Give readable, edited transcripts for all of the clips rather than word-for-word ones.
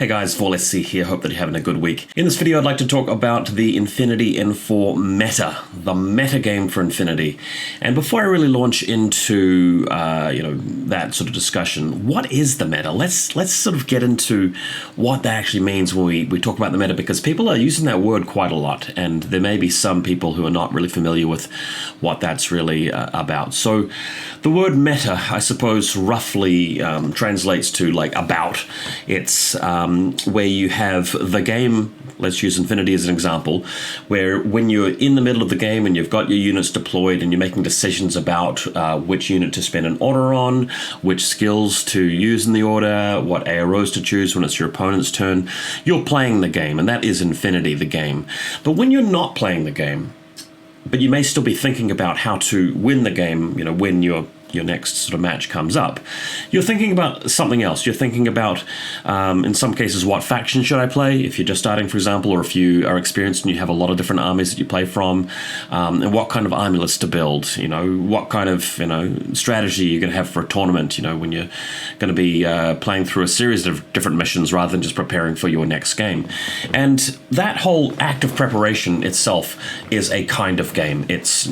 Hey guys, VaulSC here, hope that you're having a good week. In this video I'd like to talk about the Infinity N4 meta, the meta game for Infinity. And before I really launch into that sort of discussion, what is the meta? Let's sort of get into what that actually means when we talk about the meta, because people are using that word quite a lot, and there may be some people who are not really familiar with what that's really about. So the word meta, I suppose, roughly translates to like about. It's where you have the game, let's use Infinity as an example, where when you're in the middle of the game and you've got your units deployed and you're making decisions about which unit to spend an order on, which skills to use in the order, what AROs to choose when it's your opponent's turn, you're playing the game, and that is Infinity, the game. But when you're not playing the game, but you may still be thinking about how to win the game, when your next sort of match comes up, you're thinking about something else. You're thinking about, in some cases, what faction should I play if you're just starting, for example, or if you are experienced and you have a lot of different armies that you play from, and what kind of amulets to build, what kind of, strategy you're going to have for a tournament, when you're going to be playing through a series of different missions rather than just preparing for your next game. And that whole act of preparation itself is a kind of game. It's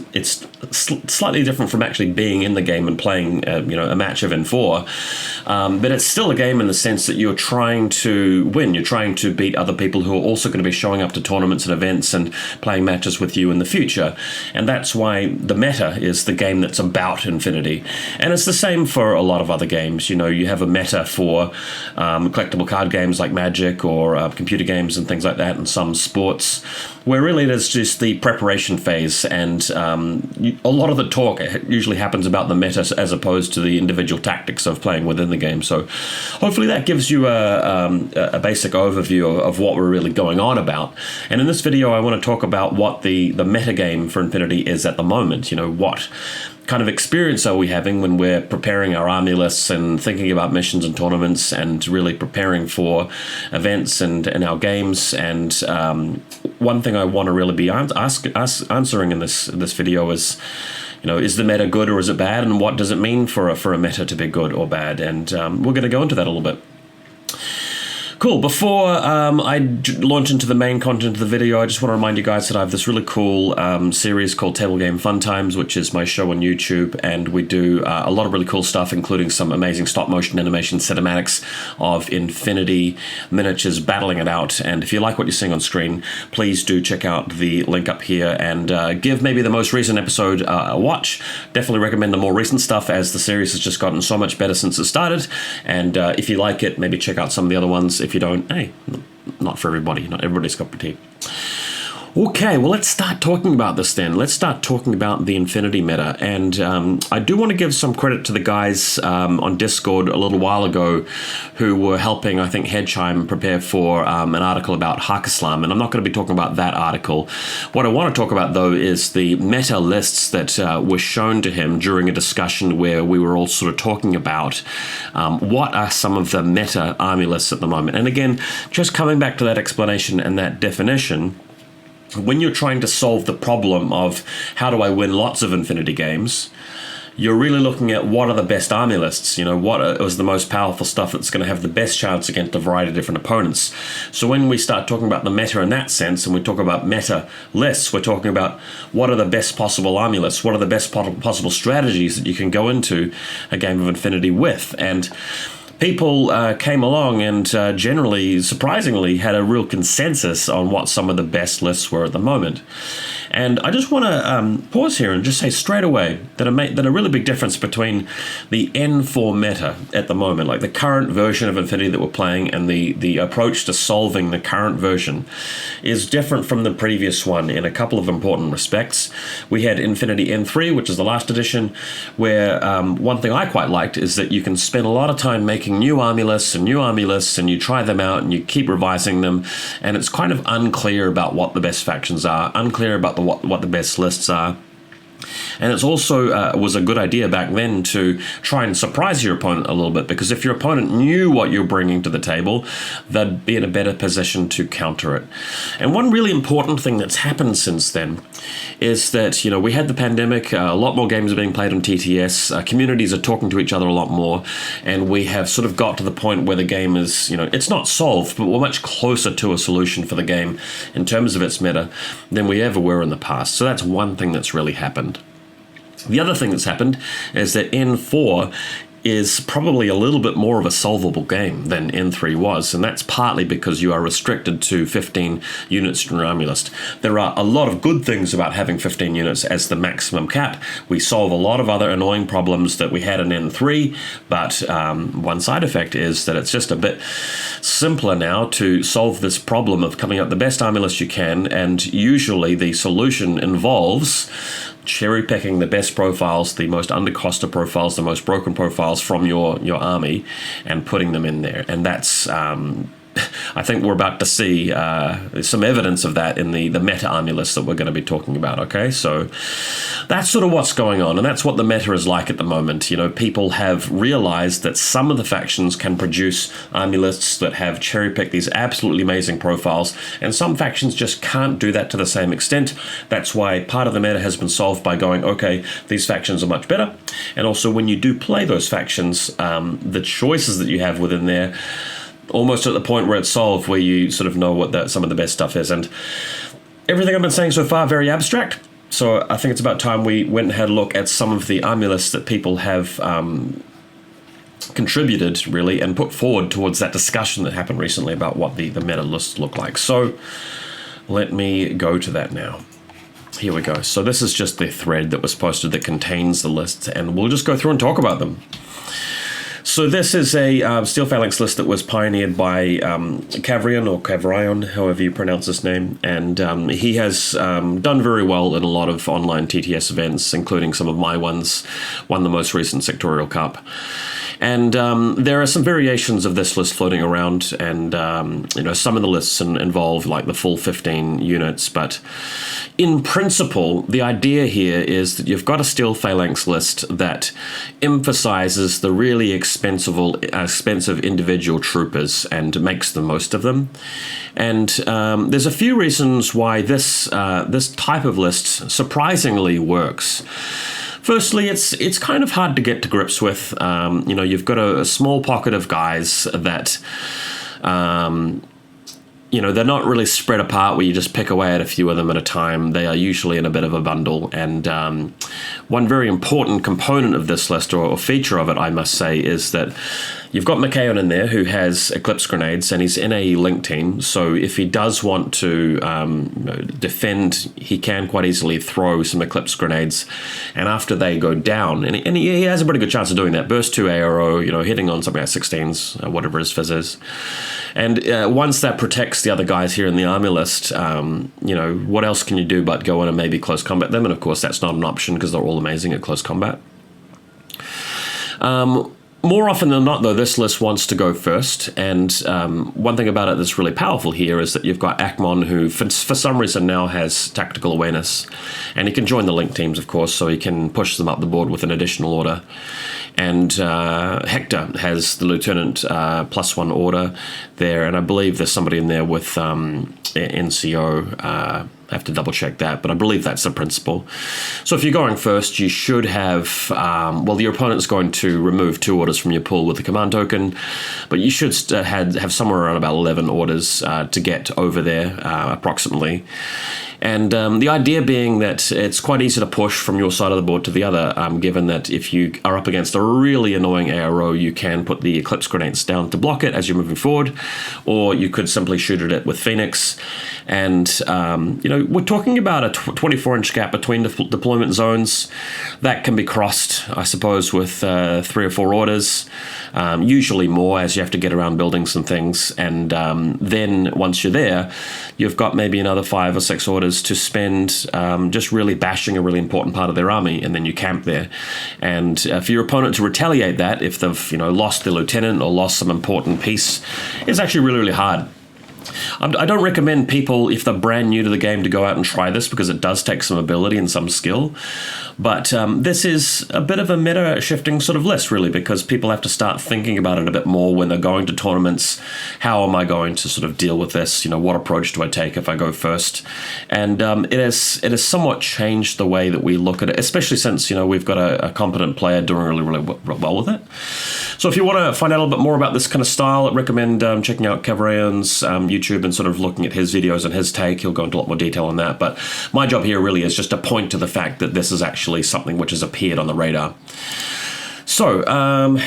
slightly different from actually being in the game and playing a match of N4, but it's still a game in the sense that you're trying to win. You're trying to beat other people who are also going to be showing up to tournaments and events and playing matches with you in the future, and that's why the meta is the game that's about Infinity. And it's the same for a lot of other games. You have a meta for collectible card games like Magic or computer games and things like that, and some sports, where really it is just the preparation phase, and a lot of the talk usually happens about the meta as opposed to the individual tactics of playing within the game. So hopefully that gives you a basic overview of what we're really going on about. And in this video I want to talk about what the meta game for Infinity is at the moment. What kind of experience are we having when we're preparing our army lists and thinking about missions and tournaments and really preparing for events and our games. And one thing I want to really be answering in this video is, is the meta good or is it bad, and what does it mean for a meta to be good or bad? And we're going to go into that a little bit. Cool. Before I launch into the main content of the video, I just want to remind you guys that I have this really cool series called Table Game Fun Times, which is my show on YouTube, and we do a lot of really cool stuff, including some amazing stop-motion animation cinematics of Infinity miniatures battling it out. And if you like what you're seeing on screen, please do check out the link up here and give maybe the most recent episode a watch. Definitely recommend the more recent stuff, as the series has just gotten so much better since it started. And if you like it, maybe check out some of the other ones. If you don't, hey, not for everybody. Not everybody's cup of tea. Okay, well, let's start talking about this then. Let's start talking about the Infinity meta. And I do want to give some credit to the guys on Discord a little while ago who were helping, I think, Headchime prepare for an article about Hakkislam. And I'm not going to be talking about that article. What I want to talk about, though, is the meta lists that were shown to him during a discussion where we were all sort of talking about what are some of the meta army lists at the moment. And again, just coming back to that explanation and that definition, when you're trying to solve the problem of how do I win lots of Infinity games, you're really looking at what are the best army lists, what is the most powerful stuff that's going to have the best chance against a variety of different opponents. So when we start talking about the meta in that sense, and we talk about meta lists, we're talking about what are the best possible army lists, what are the best possible strategies that you can go into a game of Infinity with. And people came along and generally, surprisingly, had a real consensus on what some of the best lists were at the moment. And I just want to pause here and just say straight away that a really big difference between the N4 meta at the moment, like the current version of Infinity that we're playing, and the approach to solving the current version is different from the previous one in a couple of important respects. We had Infinity N3, which is the last edition, where one thing I quite liked is that you can spend a lot of time making new army lists, and you try them out and you keep revising them, and it's kind of unclear about what the best factions are, unclear about what the best lists are. And it's also was a good idea back then to try and surprise your opponent a little bit, because if your opponent knew what you're bringing to the table, they'd be in a better position to counter it. And one really important thing that's happened since then is that, we had the pandemic, a lot more games are being played on TTS, communities are talking to each other a lot more, and we have sort of got to the point where the game is, it's not solved, but we're much closer to a solution for the game in terms of its meta than we ever were in the past. So that's one thing that's really happened. The other thing that's happened is that N4 is probably a little bit more of a solvable game than N3 was, and that's partly because you are restricted to 15 units in your army list. There are a lot of good things about having 15 units as the maximum cap. We solve a lot of other annoying problems that we had in N3, but one side effect is that it's just a bit simpler now to solve this problem of coming up the best army list you can, and usually the solution involves cherry picking the best profiles, the most undercosted profiles, the most broken profiles from your army, and putting them in there. And that's I think we're about to see some evidence of that in the meta army list that we're going to be talking about. Okay, so that's sort of what's going on, and that's what the meta is like at the moment. People have realized that some of the factions can produce army lists that have cherry-picked these absolutely amazing profiles, and some factions just can't do that to the same extent. That's why part of the meta has been solved by going, okay, these factions are much better, and also when you do play those factions, the choices that you have within there, almost at the point where it's solved, where you sort of know what some of the best stuff is. And everything I've been saying so far, very abstract. So I think it's about time we went and had a look at some of the army lists that people have contributed, really, and put forward towards that discussion that happened recently about what the meta lists look like. So let me go to that now. Here we go. So this is just the thread that was posted that contains the lists, and we'll just go through and talk about them. So this is a Steel Phalanx list that was pioneered by Cavrion, however you pronounce his name, and he has done very well in a lot of online TTS events, including some of my ones, won the most recent Sectorial Cup. And there are some variations of this list floating around, and some of the lists involve like the full 15 units, but in principle, the idea here is that you've got a Steel Phalanx list that emphasizes the really expensive individual troopers and makes the most of them. And there's a few reasons why this type of list surprisingly works. Firstly, it's kind of hard to get to grips with. You've got a small pocket of guys that, they're not really spread apart where you just pick away at a few of them at a time. They are usually in a bit of a bundle. And one very important component of this list, or feature of it, I must say, is that you've got Macaon in there who has Eclipse Grenades, and he's in a link team. So if he does want to defend, he can quite easily throw some Eclipse Grenades. And after they go down, and he has a pretty good chance of doing that, burst 2 ARO, hitting on something like 16s, whatever his fizz is. And once that protects the other guys here in the army list, what else can you do but go in and maybe close combat them? And of course, that's not an option because they're all amazing at close combat. More often than not, though, this list wants to go first, and one thing about it that's really powerful here is that you've got Akmon, who for some reason now has tactical awareness, and he can join the link teams, of course, so he can push them up the board with an additional order. And Hector has the Lieutenant +1 order there, and I believe there's somebody in there with NCO. I have to double check that, but I believe that's the principle. So if you're going first, you should have, your opponent's going to remove 2 orders from your pool with the command token, but you should have somewhere around about 11 orders to get over there, approximately. And the idea being that it's quite easy to push from your side of the board to the other, given that if you are up against a really annoying ARO, you can put the Eclipse Grenades down to block it as you're moving forward, or you could simply shoot at it with Phoenix. And, we're talking about a 24-inch gap between deployment zones. That can be crossed, I suppose, with 3 or 4 orders, usually more as you have to get around buildings and things. And then once you're there, you've got maybe another 5 or 6 orders to spend just really bashing a really important part of their army, and then you camp there. And for your opponent to retaliate that, if they've lost their lieutenant or lost some important piece, it's actually really, really hard. I don't recommend people, if they're brand new to the game, to go out and try this, because it does take some ability and some skill. But this is a bit of a meta-shifting sort of list, really, because people have to start thinking about it a bit more when they're going to tournaments. How am I going to sort of deal with this? You know, what approach do I take if I go first? And it has somewhat changed the way that we look at it, especially since, you know, we've got a competent player doing really well with it. So if you want to find out a little bit more about this kind of style, I recommend checking out Cavarayan's YouTube and sort of looking at his videos and his take. He'll go into a lot more detail on that. But my job here really is just to point to the fact that this is actually something which has appeared on the radar. So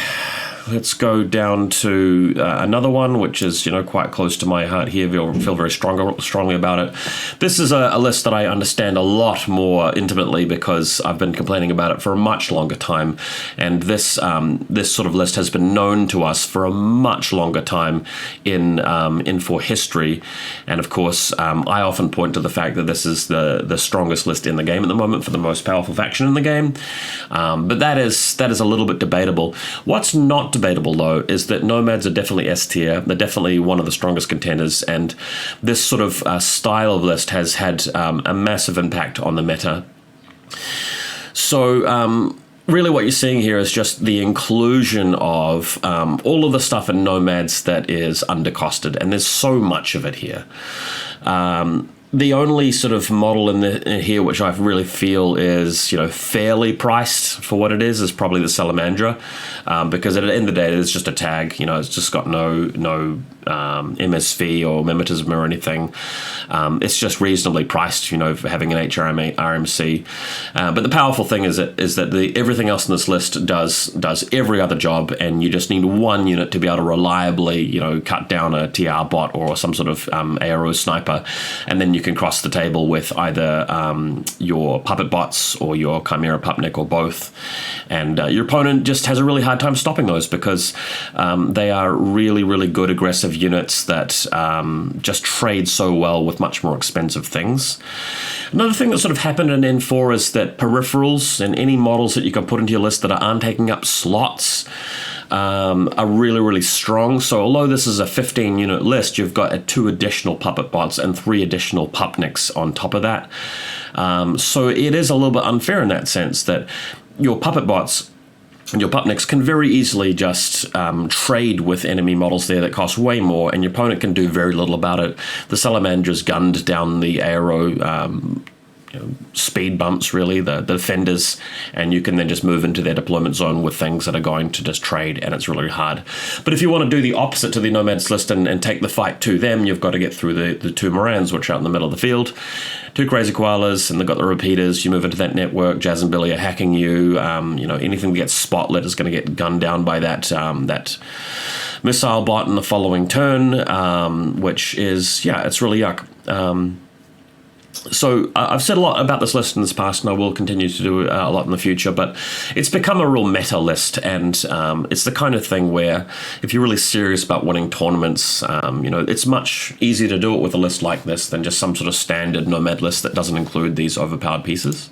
let's go down to another one, which is, you know, quite close to my heart here. Feel very strongly about it. This is a list that I understand a lot more intimately, because I've been complaining about it for a much longer time, and this sort of list has been known to us for a much longer time in for history. And of course, I often point to the fact that this is the strongest list in the game at the moment for the most powerful faction in the game. But that is a little bit debatable. What's not debatable, though, is that Nomads are definitely S tier. They're definitely one of the strongest contenders, and this sort of style of list has had a massive impact on the meta. So really what you're seeing here is just the inclusion of all of the stuff in Nomads that is undercosted, and there's so much of it here. The only sort of model in here which I really feel is, you know, fairly priced for what it is probably the Salamandra, because at the end of the day, it's just a tag. You know, it's just got no MSV or mimetism or anything. It's just reasonably priced, you know, for having an RMC. But the powerful thing is that everything else in this list does every other job, and you just need one unit to be able to reliably, you know, cut down a TR bot or some sort of ARO sniper, and then you can cross the table with either your puppet bots or your Chimera Pupnik or both, and your opponent just has a really hard time stopping those, because they are really good aggressive units that just trade so well with much more expensive things. Another thing that sort of happened in N4 is that peripherals and any models that you can put into your list that aren't taking up slots are really strong. So although this is a 15 unit list, you've got 2 additional puppet bots and 3 additional pupniks on top of that. So it is a little bit unfair in that sense, that your puppet bots and your pupniks can very easily just trade with enemy models there that cost way more, and your opponent can do very little about it. The Salamandra's gunned down the ARO speed bumps, really, the defenders, and you can then just move into their deployment zone with things that are going to just trade, and it's really hard. But if you want to do the opposite to the Nomads list and take the fight to them, you've got to get through the 2 Morans, which are out in the middle of the field, 2 Crazy Koalas, and they've got the repeaters. You move into that network, Jazz and Billy are hacking you. You know, anything that gets spotlit is going to get gunned down by that missile bot in the following turn, which is, yeah, it's really yuck. So I've said a lot about this list in this past, and I will continue to do a lot in the future, but it's become a real meta list, and it's the kind of thing where if you're really serious about winning tournaments, you know, it's much easier to do it with a list like this than just some sort of standard Nomad list that doesn't include these overpowered pieces.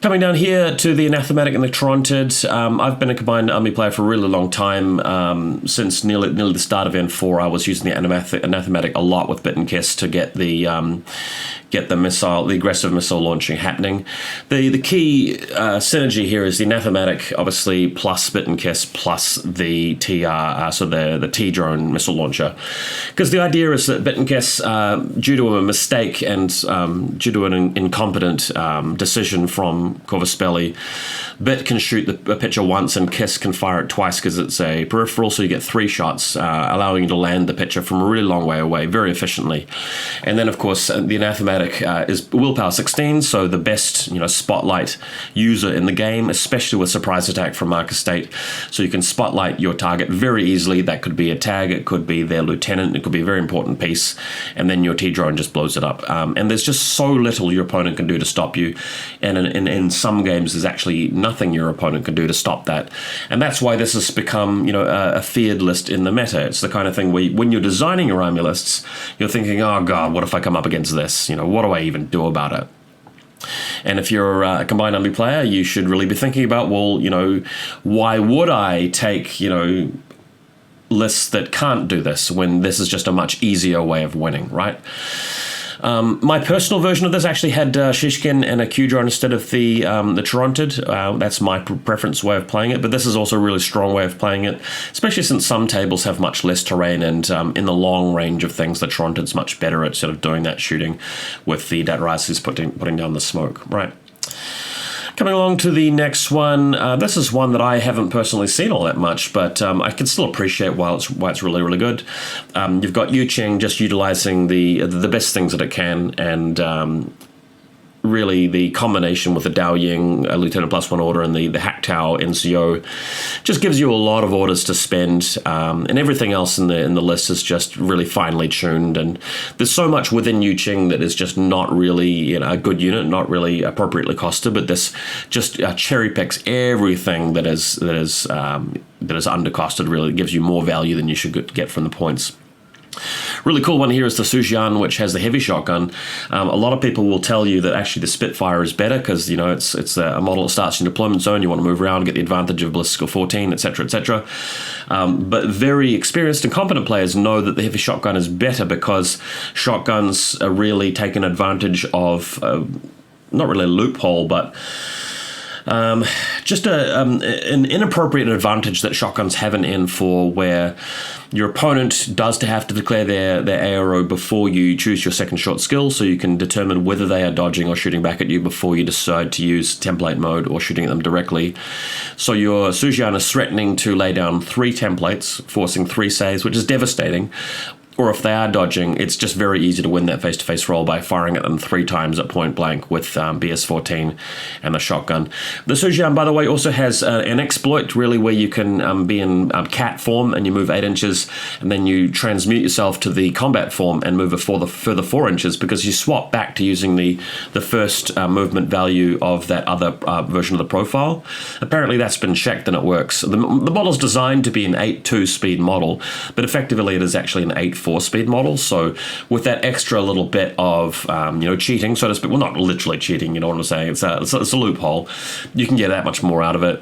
Coming down here to the Anathematic and the Tronted, I've been a combined army player for a really long time. Since nearly the start of N4, I was using the Anathematic a lot with Bit and Kiss to get the aggressive missile launching happening. The key synergy here is the Anathematic, obviously, plus Bit and Kiss, plus the TR, so the T-drone missile launcher. Because the idea is that Bit and Kiss, due to a mistake and due to an incompetent decision from Corvus Belli, Bit can shoot the pitcher once and Kiss can fire it twice because it's a peripheral, so you get 3 shots, allowing you to land the pitcher from a really long way away very efficiently. And then, of course, the Anathematic is willpower 16, so the best, you know, spotlight user in the game, especially with surprise attack from Marcus State. So you can spotlight your target very easily. That could be a tag, it could be their lieutenant, it could be a very important piece, and then your T-drone just blows it up. And there's just so little your opponent can do to stop you, and in some games there's actually nothing your opponent can do to stop that. And that's why this has become, you know, a feared list in the meta. It's the kind of thing where when you're designing your army lists, you're thinking, oh god, what if I come up against this? You know, what do I even do about it? And if you're a combined army player, you should really be thinking about, well, you know, why would I take, you know, lists that can't do this when this is just a much easier way of winning, right? My personal version of this actually had Shishkin and a Q-drone instead of the Torontid. That's my preference way of playing it, but this is also a really strong way of playing it, especially since some tables have much less terrain, and in the long range of things, the Torontid's much better at sort of doing that shooting with the Datarasis putting down the smoke, right? Coming along to the next one, this is one that I haven't personally seen all that much, but I can still appreciate why it's really, really good. You've got Yu Ching just utilizing the best things that it can, and really the combination with the Dao Ying Lieutenant +1 order and the Hack Tao NCO just gives you a lot of orders to spend, and everything else in the list is just really finely tuned, and there's so much within Yu Ching that is just not really a good unit, not really appropriately costed, but this just cherry picks everything that is undercosted. Really gives you more value than you should get from the points. Really cool one here is the Sujian, which has the heavy shotgun. A lot of people will tell you that actually the Spitfire is better because, you know, it's a model that starts in deployment zone. You want to move around, get the advantage of ballistic skill 14, etc., etc. But very experienced and competent players know that the heavy shotgun is better because shotguns are really taking advantage of, not really a loophole, but just an inappropriate advantage that shotguns have in N4, where your opponent does have to declare their ARO before you choose your second shot skill, so you can determine whether they are dodging or shooting back at you before you decide to use template mode or shooting at them directly. So your Sujian is threatening to lay down 3 templates, forcing 3 saves, which is devastating. Or if they are dodging, it's just very easy to win that face-to-face roll by firing at them 3 times at point blank with BS-14 and the shotgun. The Sujian, by the way, also has an exploit, really, where you can be in cat form and you move 8 inches, and then you transmute yourself to the combat form and move a further 4 inches, because you swap back to using the first movement value of that other version of the profile. Apparently that's been checked and it works. The model's designed to be an 8.2 speed model, but effectively it is actually an 8.4 speed model. So with that extra little bit of cheating, so to speak, well, not literally cheating, you know what I'm saying, it's a loophole, you can get that much more out of it.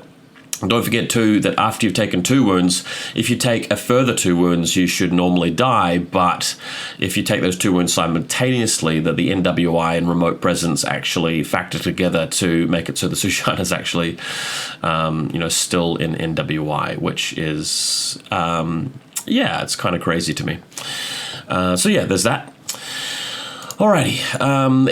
Don't forget too that after you've taken 2 wounds, if you take a further 2 wounds, you should normally die, but if you take those 2 wounds simultaneously, that the NWI and remote presence actually factor together to make it so the Sujian is actually still in NWI, which is it's kind of crazy to me. So yeah, there's that. Alrighty,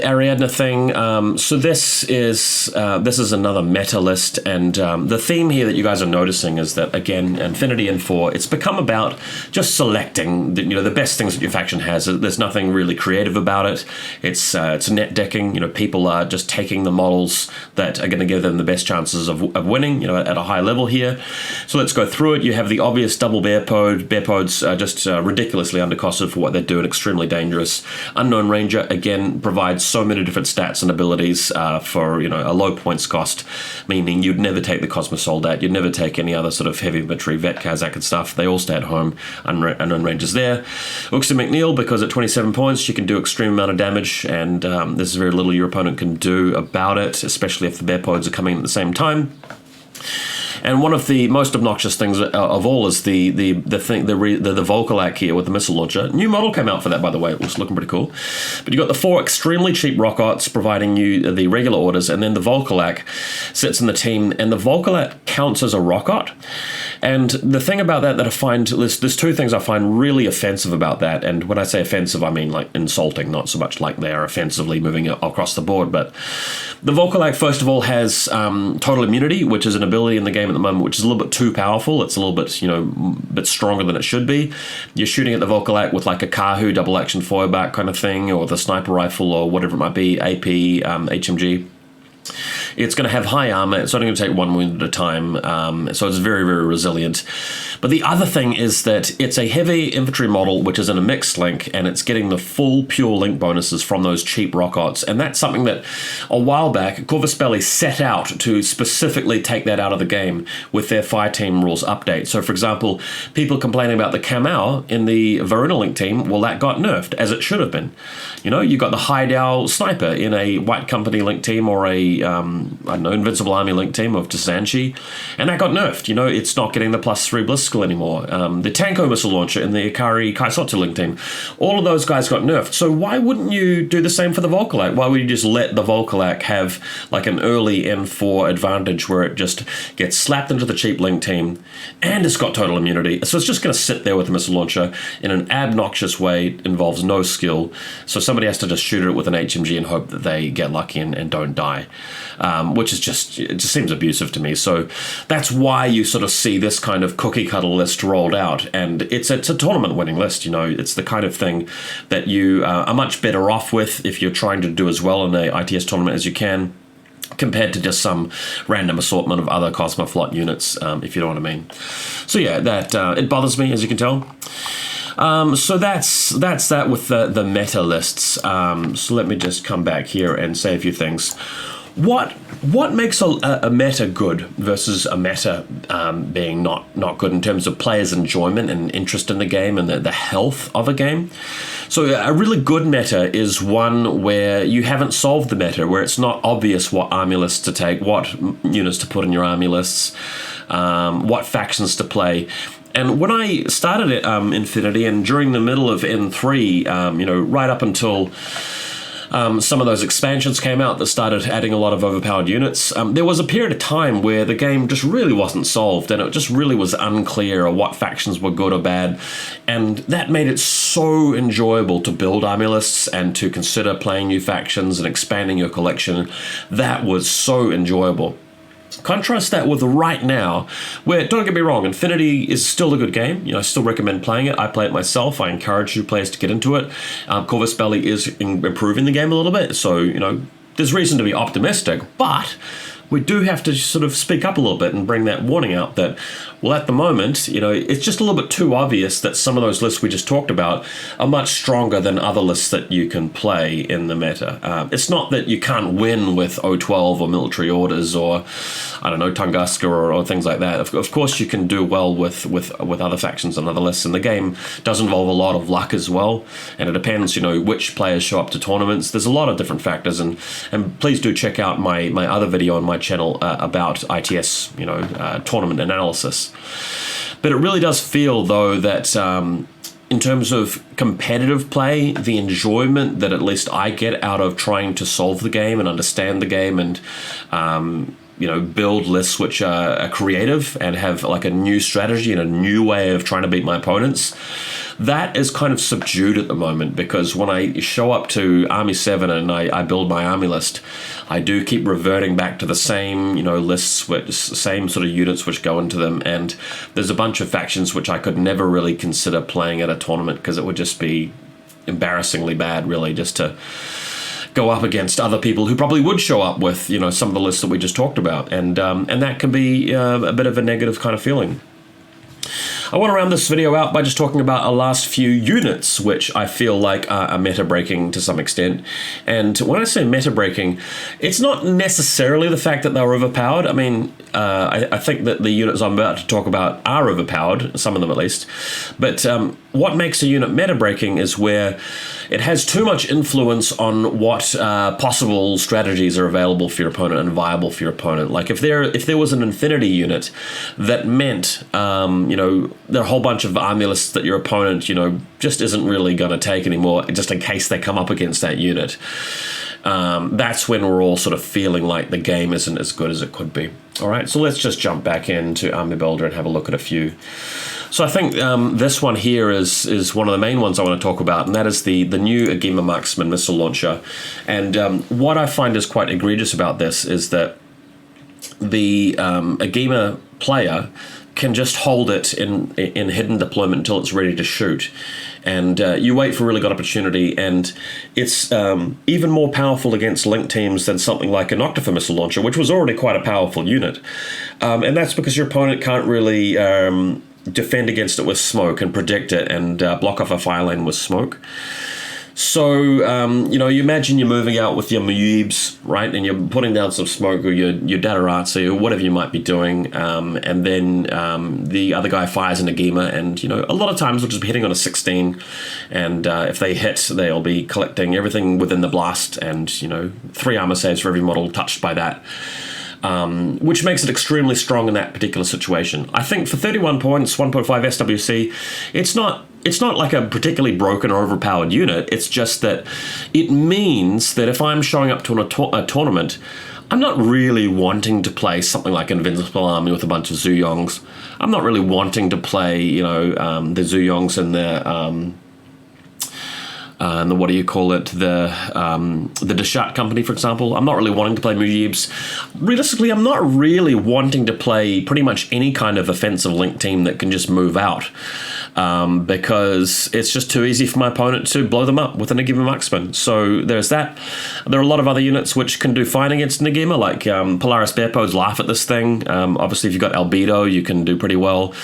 Ariadna thing. So this is another meta list, and the theme here that you guys are noticing is that, again, Infinity N4, it's become about just selecting the best things that your faction has. There's nothing really creative about it. It's net decking. People are just taking the models that are going to give them the best chances of winning. At a high level here. So let's go through it. You have the obvious double bear pod. Bear pods are just ridiculously undercosted for what they're doing. Extremely dangerous. Unknown Ranger, again, provides so many different stats and abilities for a low points cost, meaning you'd never take the Cosmos Soldat, you'd never take any other sort of heavy infantry, Vet Kazakh and stuff. They all stay at home. Unknown Rangers there. Uxie McNeil, because at 27 points you can do extreme amount of damage, and there's very little your opponent can do about it, especially if the bear pods are coming in at the same time. And one of the most obnoxious things of all is the Volkolak here with the missile launcher. New model came out for that, by the way. It was looking pretty cool. But you got the 4 extremely cheap rockets providing you the regular orders, and then the Volkolak sits in the team, and the Volkolak counts as a rocket. And the thing about that I find, there's 2 things I find really offensive about that. And when I say offensive, I mean like insulting, not so much like they are offensively moving across the board. But the Volkolak, first of all, has total immunity, which is an ability in the game at the moment which is a little bit too powerful. It's a little bit, bit stronger than it should be. You're shooting at the Volkolak with like a Kahu double action feuerback kind of thing, or the sniper rifle, or whatever it might be, AP, HMG. It's going to have high armor. It's only going to take 1 wound at a time, so it's very, very resilient. But the other thing is that it's a heavy infantry model, which is in a mixed link, and it's getting the full pure link bonuses from those cheap rockets. And that's something that a while back, Corvus Belli set out to specifically take that out of the game with their fire team rules update. So, for example, people complaining about the Kamau in the Varuna link team, well, that got nerfed, as it should have been. You got the Hideout sniper in a White Company link team, or a I don't know, Invincible Army Link team of Tasanchi, and that got nerfed. You know, it's not getting the +3 Blitzskull anymore. The Tanko missile launcher in the Ikari Kaisotsu Link team, all of those guys got nerfed. So why wouldn't you do the same for the Volkalak? Why would you just let the Volkalak have like an early N4 advantage where it just gets slapped into the cheap Link team, and it's got total immunity? So it's just going to sit there with the missile launcher in an obnoxious way, involves no skill. So somebody has to just shoot it with an HMG and hope that they get lucky and don't die, which is it just seems abusive to me. So that's why you sort of see this kind of cookie cutter list rolled out, and it's a tournament winning list. You know, it's the kind of thing that you are much better off with if you're trying to do as well in a ITS tournament as you can, compared to just some random assortment of other Cosmoflot units, if you know what I mean. So yeah, that it bothers me, as you can tell. So that's that with the meta lists. So let me just come back here and say a few things. What makes a meta good versus a meta being not good in terms of players' enjoyment and interest in the game and the health of a game? So a really good meta is one where you haven't solved the meta, where it's not obvious what army lists to take, what units to put in your army lists, what factions to play. And when I started at Infinity, and during the middle of N3, you know, right up until some of those expansions came out that started adding a lot of overpowered units, there was a period of time where the game just really wasn't solved, and it just really was unclear what factions were good or bad, and that made it so enjoyable to build army lists and to consider playing new factions and expanding your collection. That was so enjoyable. Contrast that with right now, where, don't get me wrong, Infinity is still a good game. You know, I still recommend playing it. I play it myself. I encourage new players to get into it. Corvus Belli is improving the game a little bit, so, you know, there's reason to be optimistic, but we do have to sort of speak up a little bit and bring that warning out that, well, at the moment, you know, it's just a little bit too obvious that some of those lists we just talked about are much stronger than other lists that you can play in the meta. It's not that you can't win with O12 or military orders or, I don't know, Tunguska or things like that. Of course, you can do well with other factions and other lists, and the game does involve a lot of luck as well, and it depends, you know, which players show up to tournaments. There's a lot of different factors, and please do check out my other video on my channel about ITS, you know, tournament analysis. But it really does feel, though, that in terms of competitive play, the enjoyment that at least I get out of trying to solve the game and understand the game and you know, build lists which are creative and have like a new strategy and a new way of trying to beat my opponents, that is kind of subdued at the moment, because when I show up to Army 7 and I build my army list, I do keep reverting back to the same, you know, lists with same sort of units which go into them, and there's a bunch of factions which I could never really consider playing at a tournament because it would just be embarrassingly bad, really, just to go up against other people who probably would show up with, you know, some of the lists that we just talked about, and that can be a bit of a negative kind of feeling. I want to round this video out by just talking about our last few units, which I feel like are meta-breaking to some extent. And when I say meta-breaking, it's not necessarily the fact that they're overpowered. I mean, I think that the units I'm about to talk about are overpowered, some of them at least. But what makes a unit meta-breaking is where it has too much influence on what possible strategies are available for your opponent and viable for your opponent. Like if there was an Infinity unit that meant, you know, there are a whole bunch of army lists that your opponent, you know, just isn't really going to take anymore, just in case they come up against that unit. That's when we're all sort of feeling like the game isn't as good as it could be. All right, so let's just jump back into Army Builder and have a look at a few. So I think this one here is one of the main ones I want to talk about, and that is the new Agema Marksman missile launcher. And what I find is quite egregious about this is that the Agema player can just hold it in hidden deployment until it's ready to shoot. And you wait for a really good opportunity, and it's even more powerful against link teams than something like an Octofer missile launcher, which was already quite a powerful unit. And that's because your opponent can't really defend against it with smoke and predict it and block off a fire lane with smoke. So, you know, you imagine you're moving out with your Moobs, right? And you're putting down some smoke or your Datarazzi or whatever you might be doing. And then the other guy fires a Nagima. And, you know, a lot of times we'll just be hitting on a 16. And if they hit, they'll be collecting everything within the blast. And, you know, 3 armor saves for every model touched by that. Which makes it extremely strong in that particular situation. I think for 31 points, 1.5 SWC, it's not like a particularly broken or overpowered unit. It's just that it means that if I'm showing up to a tournament, I'm not really wanting to play something like Invincible Army with a bunch of Zuyongs. I'm not really wanting to play, you know, the Zuyongs and the what do you call it, the Deshat company, for example. I'm not really wanting to play Mujibs. Realistically, I'm not really wanting to play pretty much any kind of offensive link team that can just move out, because it's just too easy for my opponent to blow them up with a Nagima Marksman. So there's that. There are a lot of other units which can do fine against Nagima, like Polaris Bearpods laugh at this thing. Obviously, if you've got Albedo, you can do pretty well.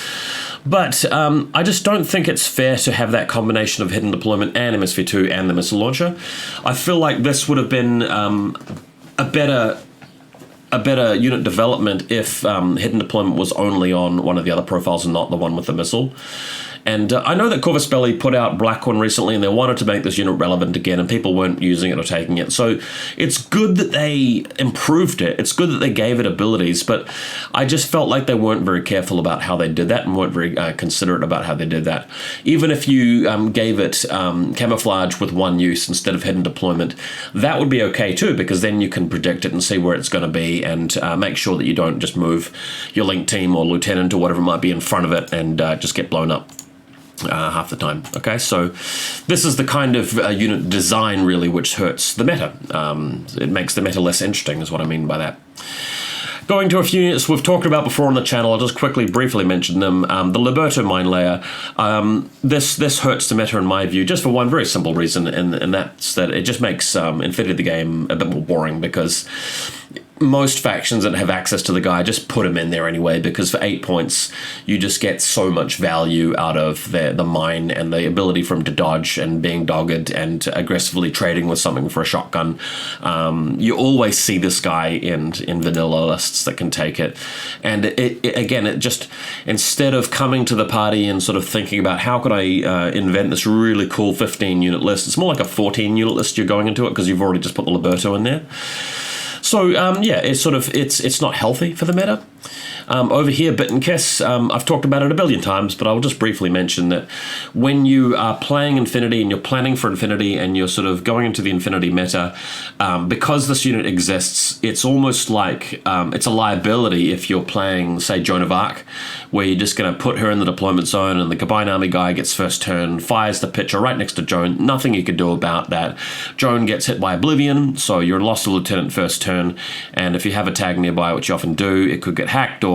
But I just don't think it's fair to have that combination of hidden deployment and MSV2 and the missile launcher. I feel like this would have been a better unit development if hidden deployment was only on one of the other profiles and not the one with the missile. And I know that Corvus Belli put out Blackhorn recently, and they wanted to make this unit relevant again, and people weren't using it or taking it. So it's good that they improved it. It's good that they gave it abilities, but I just felt like they weren't very careful about how they did that and weren't very considerate about how they did that. Even if you gave it camouflage with one use instead of hidden deployment, that would be okay too, because then you can predict it and see where it's going to be and make sure that you don't just move your link team or lieutenant or whatever might be in front of it and just get blown up. Half the time. Okay, so this is the kind of unit design really which hurts the meta. It makes the meta less interesting is what I mean by that. Going to a few units we've talked about before on the channel, I'll just quickly briefly mention them. The Liberto Mine Layer, this hurts the meta in my view, just for one very simple reason, and that's that it just makes Infinity the game a bit more boring, because most factions that have access to the guy just put him in there anyway, because for 8 points you just get so much value out of the mine and the ability for him to dodge and being dogged and aggressively trading with something for a shotgun. You always see this guy in vanilla lists that can take it, and it just, instead of coming to the party and sort of thinking about how could I invent this really cool 15 unit list, it's more like a 14 unit list you're going into it, because you've already just put the Liberto in there. So yeah, it's not healthy for the meta. Over here, Bit and Kiss, I've talked about it a billion times, but I'll just briefly mention that when you are playing Infinity and you're planning for Infinity and you're sort of going into the Infinity meta, because this unit exists, it's almost like it's a liability if you're playing, say, Joan of Arc, where you're just going to put her in the deployment zone and the Combined Army guy gets first turn, fires the pitcher right next to Joan, nothing you can do about that. Joan gets hit by Oblivion, so you're lost a lieutenant first turn, and if you have a tag nearby, which you often do, it could get hacked, or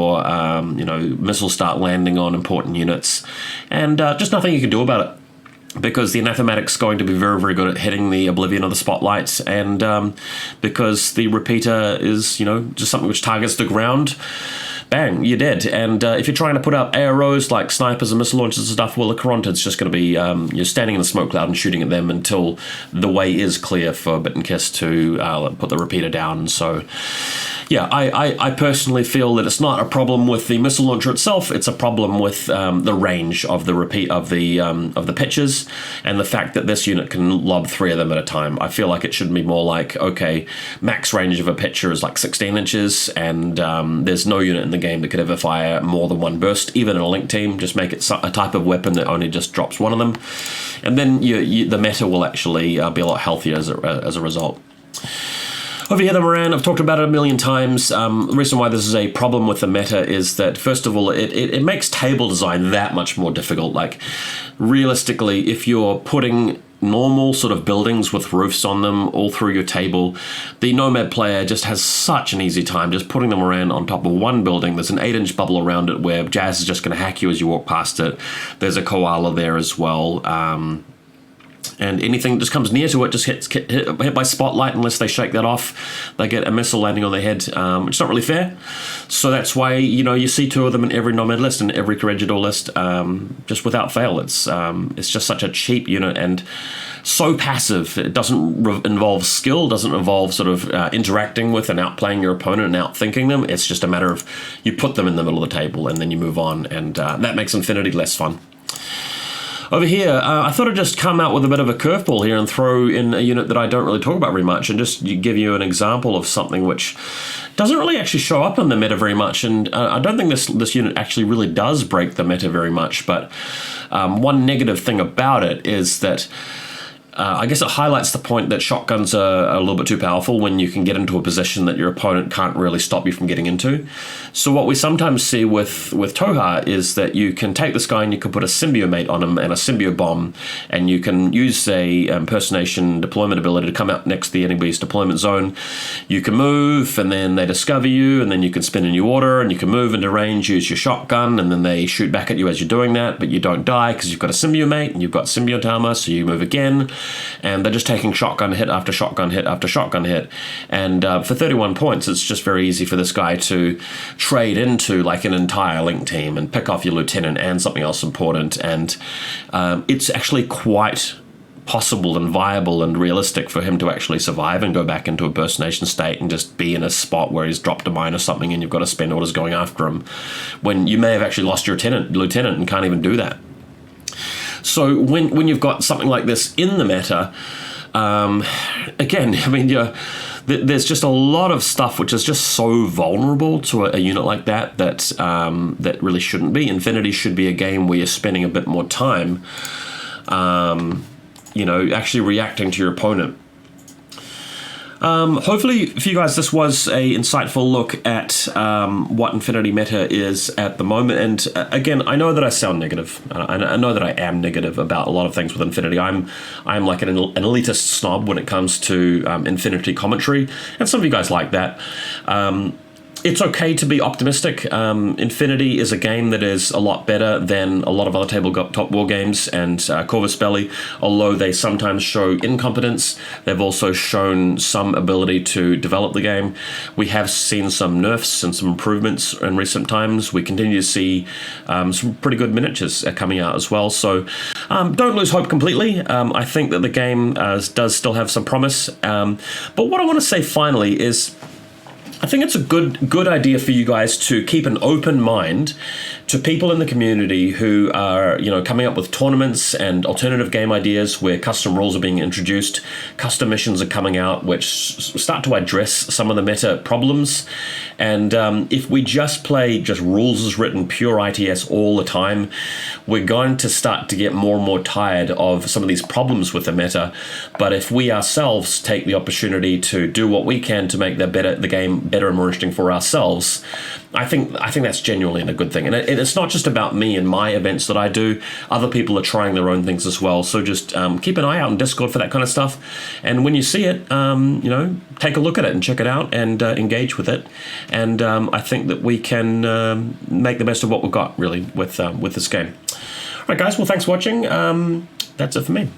missiles start landing on important units, and just nothing you can do about it, because the Anathematic's going to be very, very good at hitting the Oblivion or the Spotlight, and because the Repeater is, just something which targets the ground, bang, you're dead. And if you're trying to put up AROs like snipers and missile launchers and stuff, well, the Carontid's just going to be, you're standing in the smoke cloud and shooting at them until the way is clear for Bit and Kiss to put the Repeater down. So yeah, I personally feel that it's not a problem with the missile launcher itself. It's a problem with the range of the of the pitches, and the fact that this unit can lob 3 of them at a time. I feel like it should be more like, okay, max range of a pitcher is like 16 inches, and there's no unit in the game that could ever fire more than 1 burst, even in a link team. Just make it a type of weapon that only just drops 1 of them, and then the meta will actually be a lot healthier as a result. Over here, the Moran, I've talked about it a million times. The reason why this is a problem with the meta is that, first of all, it makes table design that much more difficult. Like, realistically, if you're putting normal sort of buildings with roofs on them all through your table, the Nomad player just has such an easy time just putting them around on top of one building. There's an 8-inch bubble around it where Jazz is just going to hack you as you walk past it. There's a koala there as well. And anything that just comes near to it just gets hit by Spotlight. Unless they shake that off, they get a missile landing on their head, which is not really fair. So that's why, you see 2 of them in every Nomad list and every Corregidor list, just without fail. It's just such a cheap unit, and so passive. It doesn't involve skill, doesn't involve sort of interacting with and outplaying your opponent and outthinking them. It's just a matter of you put them in the middle of the table and then you move on, and that makes Infinity less fun. Over here, I thought I'd just come out with a bit of a curveball here and throw in a unit that I don't really talk about very much, and just give you an example of something which doesn't really actually show up in the meta very much, and I don't think this unit actually really does break the meta very much, but one negative thing about it is that I guess it highlights the point that shotguns are a little bit too powerful when you can get into a position that your opponent can't really stop you from getting into. So what we sometimes see with Toha is that you can take this guy and you can put a Symbiote on him and a Symbio Bomb, and you can use a impersonation deployment ability to come out next to the enemy's deployment zone. You can move, and then they discover you, and then you can spin a new order, and you can move into range, use your shotgun, and then they shoot back at you as you're doing that, but you don't die because you've got a Symbiote and you've got symbiote armor, so you move again. And they're just taking shotgun hit after shotgun hit after shotgun hit. And for 31 points, it's just very easy for this guy to trade into like an entire link team and pick off your lieutenant and something else important. And it's actually quite possible and viable and realistic for him to actually survive and go back into a impersonation state and just be in a spot where he's dropped a mine or something and you've got to spend orders going after him, when you may have actually lost your lieutenant and can't even do that. So when you've got something like this in the meta, again, I mean, there's just a lot of stuff which is just so vulnerable to a unit like that that really shouldn't be. Infinity should be a game where you're spending a bit more time, actually reacting to your opponent. Hopefully for you guys this was a insightful look at what Infinity meta is at the moment, and again, I know that I sound negative. I know that I am negative about a lot of things with Infinity. I'm like an elitist snob when it comes to Infinity commentary, and some of you guys like that. It's okay to be optimistic. Infinity is a game that is a lot better than a lot of other tabletop war games, and Corvus Belli, although they sometimes show incompetence, they've also shown some ability to develop the game. We have seen some nerfs and some improvements in recent times. We continue to see some pretty good miniatures coming out as well, so don't lose hope completely. I think that the game does still have some promise, but what I want to say finally is I think it's a good idea for you guys to keep an open mind to people in the community who are, coming up with tournaments and alternative game ideas where custom rules are being introduced, custom missions are coming out which start to address some of the meta problems. And if we just play rules as written, pure ITS all the time, we're going to start to get more and more tired of some of these problems with the meta. But if we ourselves take the opportunity to do what we can to make the game better and more interesting for ourselves, I think that's genuinely a good thing. And it's not just about me and my events that I do. Other people are trying their own things as well. So just keep an eye out on Discord for that kind of stuff. And when you see it, take a look at it and check it out and engage with it. And I think that we can make the best of what we've got, really, with this game. All right, guys. Well, thanks for watching. That's it for me.